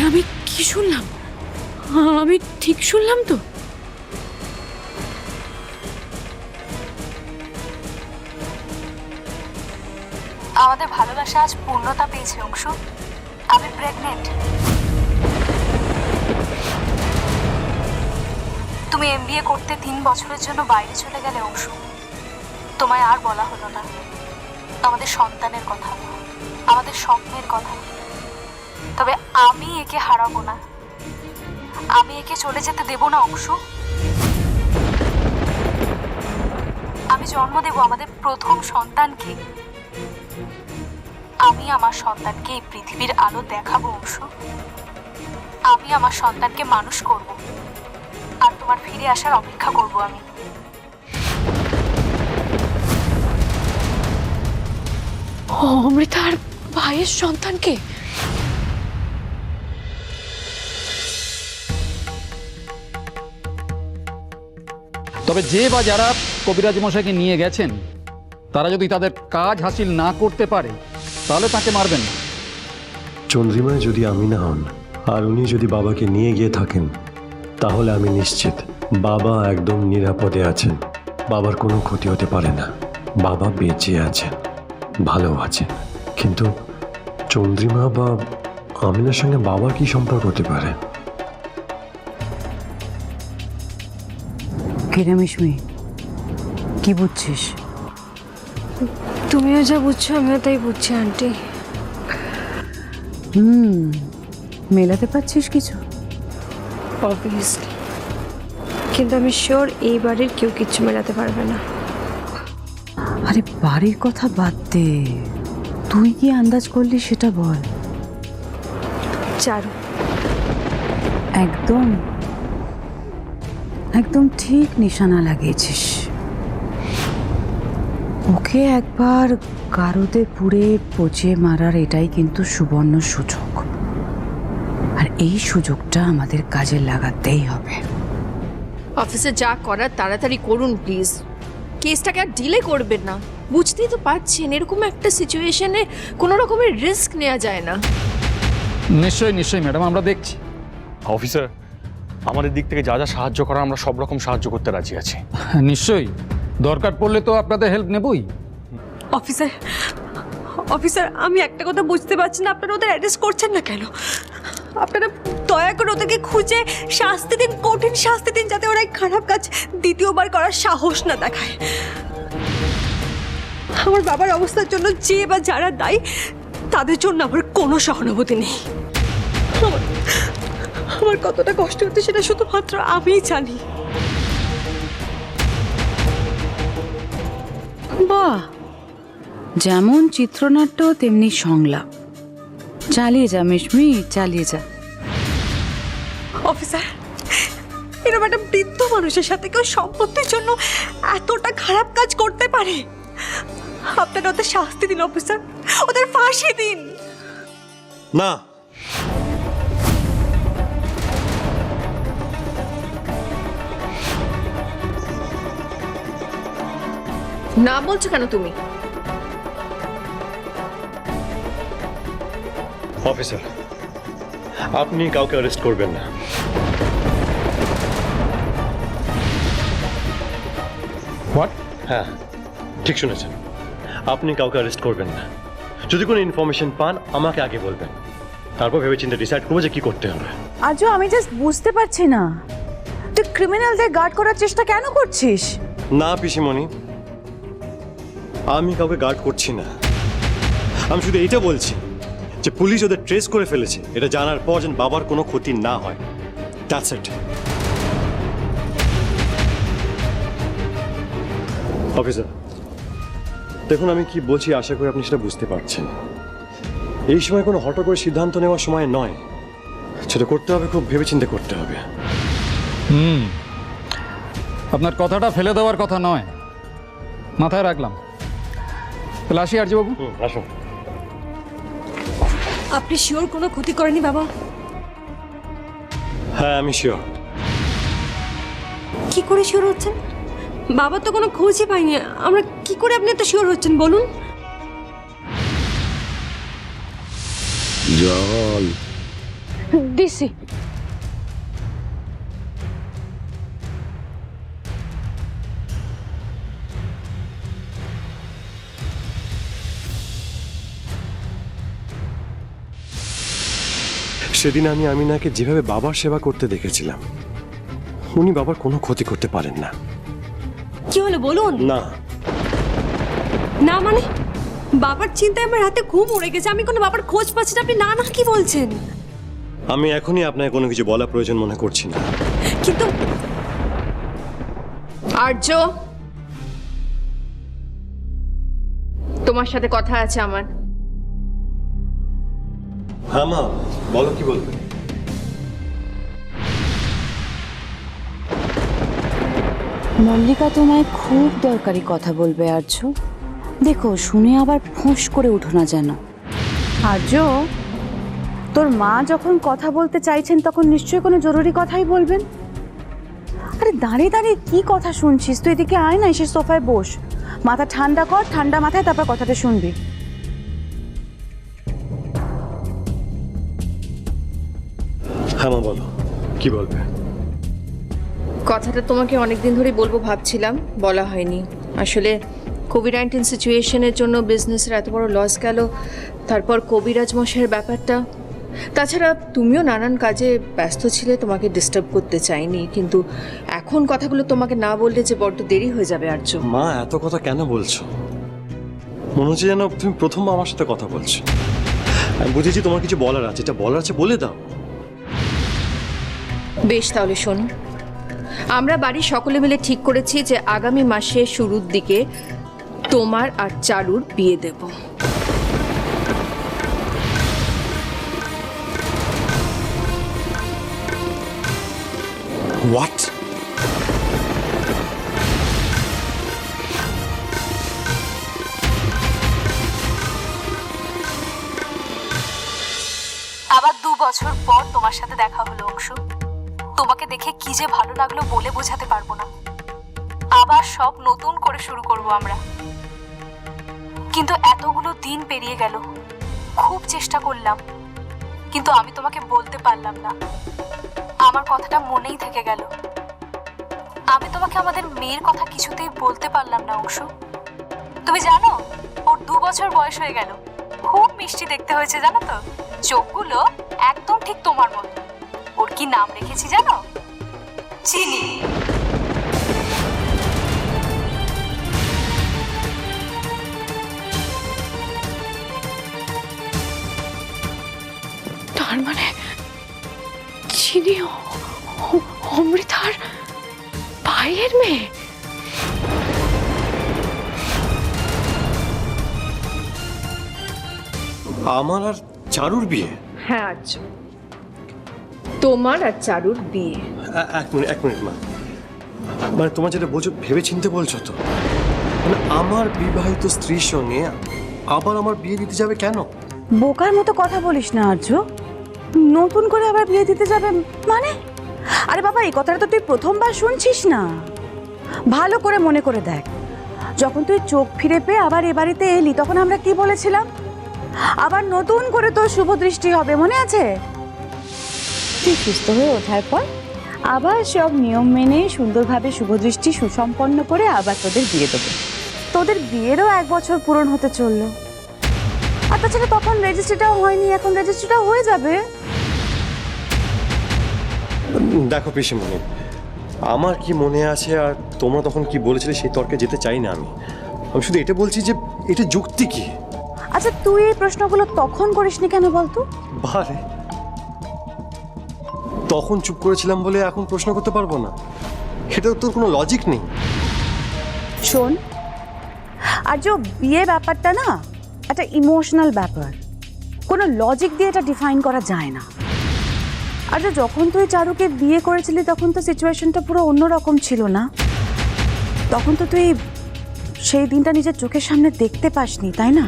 আমি কি শুনলাম? আমি ঠিক শুনলাম তো? আমাদের ভালোবাসা আজ পূর্ণতা পেয়েছে অংশু। আমি প্রেগনেন্ট। তুমি এমবিএ করতে 3 বছরের জন্য বাইরে চলে গেলে অংশু। তোমায় আর বলা হলো না আমাদের সন্তানের কথা, আমাদের স্বপ্নের কথা। তবে আমি একে হারাবো না, আমি একে চলে যেতে দেব না অংশু। আমি জন্ম দেব আমাদের প্রথম সন্তানকে। আমি আমার সন্তানকে এই পৃথিবীর আলো দেখাবো অংশু। আমি আমার সন্তানকে মানুষ করব, আর তোমার ফিরে আসার অপেক্ষা করব আমি। অমৃতা আর ভাইয়ের সন্তানকে? তবে যে বা যারা কবিরাজ মশাইকে নিয়ে গেছেন তারা যদি তাদের কাজ হাসিল না করতে পারে তাহলে তাকে মারবেন না। চন্দ্রিমা যদি আমি না হন আর উনি যদি বাবাকে নিয়ে গিয়ে থাকেন, তাহলে আমি নিশ্চিত বাবা একদম নিরাপদে আছেন। বাবার কোনো ক্ষতি হতে পারে না। বাবা বেঁচে আছেন, ভালো আছেন। কিন্তু চন্দ্রিমা বা আমিনার সঙ্গে বাবার কি সম্পর্ক হতে পারে? কিরে মিশমি, কি বুঝছিস? তুমিও যা বুঝছো আমিও তাই বুঝছি আন্টি। মেলাতে পারছিস কিছু? অবভিয়াসলি, কিন্তু আমি শিওর এই বাড়ির কেউ কিচ্ছু মেলাতে পারবে না। আরে বাড়ির কথা বাদ দে, তুই কি আন্দাজ করলি সেটা বল। চারু একদম একদম ঠিক নিশানা লাগিয়েছিস। ওকে একবার গারদে পুড়ে পচিয়ে মারার এটাই কিন্তু সুবর্ণ সুযোগ, আর এই সুযোগটা আমাদের কাজে লাগাতেই হবে। অফিসে যা করার তাড়াতাড়ি করুন প্লিজ। কেসটাকে আর ডিলে করবেন না। বুঝতেই তো পারছেন এরকম একটা সিচুয়েশনে কোনো রকমের রিস্ক নেওয়া যায় না। নিশ্চয়ই নিশ্চয়ই ম্যাডাম, আমরা দেখছি। অফিসার, আমাদের দিক থেকে যা যা সাহায্য করার আমরা সব রকম সাহায্য করতে রাজি আছি। নিশ্চয়ই, দরকার পড়লে তো আপনাদের হেল্প নেবই। অফিসার, অফিসার আমি একটা কথা বুঝতে পারছি না, আপনারা ওদের অ্যারেস্ট করছেন না কেন? আপনারা দয়া করে ওদেরকে খুঁজে শাস্তি দিন, কঠিন শাস্তি দিন, যাতে ওরা এই খারাপ কাজ দ্বিতীয়বার করার সাহস না দেখায়। আমার বাবার অবস্থার জন্য যে বা যারা দায়ী তাদের জন্য আমার কোনো সহানুভূতি নেই। আমার কতটা কষ্ট হচ্ছে সেটা শুধুমাত্র আমিই জানি। বাহ, যেমন চিত্রনাট্য তেমনি সংলাপ। চালিয়ে যা মিশমি, চালিয়ে যা। অফিসার, এরকম একটা বৃদ্ধ মানুষের সাথে কেউ সম্পত্তির জন্য এতটা খারাপ কাজ করতে পারে? আপনারা ওদের শাস্তি দিন অফিসার, ওদের ফাঁসি দিন। না, না বলছো কেন তুমি? অফিসার আপনি কাউকে অ্যারেস্ট করবেন না। হোয়াট? হ্যাঁ, ঠিক শুনেছেন, আপনি কাউকে অ্যারেস্ট করবেন না। যদি কোনো ইনফরমেশন পান আমাকে আগে বলবেন, তারপর ভেবেচিন্তে ডিসাইড করবো যে কি করতে হবে। আজও আমি জাস্ট বুঝতে পারছি না, তুই ক্রিমিনালদের গার্ড করার চেষ্টা কেন করছিস? না পিসিমণি, আমি কাউকে গার্ড করছি না। আমি শুধু এইটা বলছি যে পুলিশ ওদের ট্রেস করে ফেলেছে, এটা জানার পর যেন বাবার কোনো ক্ষতি না হয়। That's it. অফিসার দেখুন, আমি কি বলছি আশা করি আপনি সেটা বুঝতে পারছেন। এই সময় কোনো হঠাৎ করে সিদ্ধান্ত নেওয়ার সময় নয়, সেটা করতে হবে খুব ভেবেচিন্তে করতে হবে। আপনার কথাটা ফেলে দেওয়ার কথা নয়, মাথায় রাখলাম। তাহলে আসি আর্যবাবু। আসুন। আপনি শিওর কোনো ক্ষতি করেনি বাবা? হ্যাঁ আমি শিওর। কি করে শিওর হচ্ছেন? বাবা তো কোনো খোঁজই পাইনি, আমরা কি করে আপনি এত শিওর হচ্ছেন বলুন? জল এসছি। সেদিন আমি আমিনাকে যেভাবে বাবার সেবা করতে দেখেছিলাম, উনি বাবার কোনো ক্ষতি করতে পারেন না। কি হলো বলুন না, না মানে বাবার চিন্তায় আমার রাতে ঘুম উড়ে গেছে, আমি কোনো বাবার খোঁজ পাচ্ছি না, আপনি না না কি বলছেন? আমি এখনই আপনাকে কোনো কিছু বলা প্রয়োজন মনে করছি না। কিন্তু আর্য, তোমার সাথে কথা আছে আমার। হ্যাঁ মা, বলো কি বলবে। মল্লিকা তোমায় খুব দরকারি কথা বলবে আর্য। দেখো, শুনে আবার ফোঁস করে উঠো না যেন। আর্য, তোর মা যখন কথা বলতে চাইছেন তখন নিশ্চয়ই কোনো জরুরি কথাই বলবেন। আরে দাঁড়িয়ে দাঁড়িয়ে কি কথা শুনছিস? তুই এদিকে আয় না, এসে সোফায় বস, মাথা ঠান্ডা কর, ঠান্ডা মাথায় তারপর কথাটা শুনবি। হ্যাঁ মা, বলো কি বলবে। কথাটা তোমাকে অনেকদিন ধরেই বলবো ভাবছিলাম, বলা হয়নি। আসলে কোভিড-19 সিচুয়েশনের জন্য বিজনেসের এত বড় লস গেল, তারপর কবিরাজ মশাইয়ের ব্যাপারটা, তাছাড়া তুমিও নানান কাজে ব্যস্ত ছিলে, তোমাকে ডিস্টার্ব করতে চাইনি, কিন্তু এখন কথাগুলো তোমাকে না বললে যে বড্ড দেরি হয়ে যাবে আর্য। মা, এত কথা কেন বলছো? মনে হচ্ছে যেন তুমি প্রথম আমার সাথে কথা বলছো। আমি বুঝেছি তোমার কিছু বলার আছে, এটা বলার আছে বলে দাও। বেশ, তাহলে শোন, আমরা বাড়ির সকলে মিলে ঠিক করেছি যে আগামী মাসের শুরুর দিকে তোমার আর চারুর বিয়ে দেব। হোয়াট? আবার 2 বছর পর তোমার সাথে দেখা হলো অংশু। তোমাকে দেখে কি যে ভালো লাগলো বলে বোঝাতে পারবো না। আবার সব নতুন করে শুরু করব আমরা। কিন্তু এতগুলো দিন পেরিয়ে গেল, খুব চেষ্টা করলাম, কিন্তু আমি তোমাকে বলতে পারলাম না। আমার কথাটা মনেই থেকে গেল। আমি তোমাকে আমাদের মেয়ের কথা কিছুতেই বলতে পারলাম না অংশু। তুমি জানো, ওর 2 বছর বয়স হয়ে গেল। খুব মিষ্টি দেখতে হয়েছে জানো তো, চোখগুলো একদম ঠিক তোমার মতো। ওর কি নাম রেখেছি জানো? চিনি। তার মানে চিনি অমৃতার ভাইয়ের মেয়ে? আমার আর চারুর বিয়ে? হ্যাঁ আর্য, তোমার আর চারুর বিয়ে। এক মিনিট মা, মানে তোমার যেটা বলছো ভেবে চিনতে বলছো তো? মানে আমার বিবাহিত স্ত্রীর সঙ্গে আবার আমার বিয়ে দিতে যাবে কেন? বোকার মতো কথা বলিস না আর্য। নতুন করে আবার বিয়ে দিতে যাবে মানে? আরে বাবা, এই কথাটা তো তুই প্রথমবার শুনছিস না। ভালো করে মনে করে দেখ, যখন তুই চোখ ফিরে পেয়ে আবার এ বাড়িতে এলি তখন আমরা কি বলেছিলাম? আবার নতুন করে তোর শুভ দৃষ্টি হবে, মনে আছে? তুই সুস্থ হয়ে ওঠার পর আবার সব নিয়ম মেনে সুন্দরভাবে শুভ দৃষ্টি সুসম্পন্ন করে আবার তোদের বিয়ে দেবো। তোদের বিয়েরও 1 বছর পূরণ হতে চললো। আর তাছাড়া তখন রেজিস্ট্রিটাও হয়নি, এখন রেজিস্ট্রিটাও হয়ে যাবে। দেখো পিসিমণি, আমার কি মনে আছে আর তোমরা তখন কি বলেছিলে সেই তর্কে যেতে চাই না আমি। আমি শুধু এটা বলছি যে এটা যুক্তি কি। আচ্ছা, তুই এই প্রশ্নগুলো তখন করিসনি কেন বলতো? বারে, তখন চুপ করেছিলাম বলে এখন প্রশ্ন করতে পারবো না? এটা তোর কোনো লজিক নেই। শোন, আর যে বিয়ে ব্যাপারটা না একটা ইমোশনাল ব্যাপার, কোনো লজিক দিয়ে এটা ডিফাইন করা যায় না। আর যখন তুই চারুকে বিয়ে করেছিলি তখন তো সিচুয়েশনটা পুরো অন্যরকম ছিল না? তখন তো তুই সেই দিনটা নিজের চোখের সামনে দেখতে পাসনি, তাই না?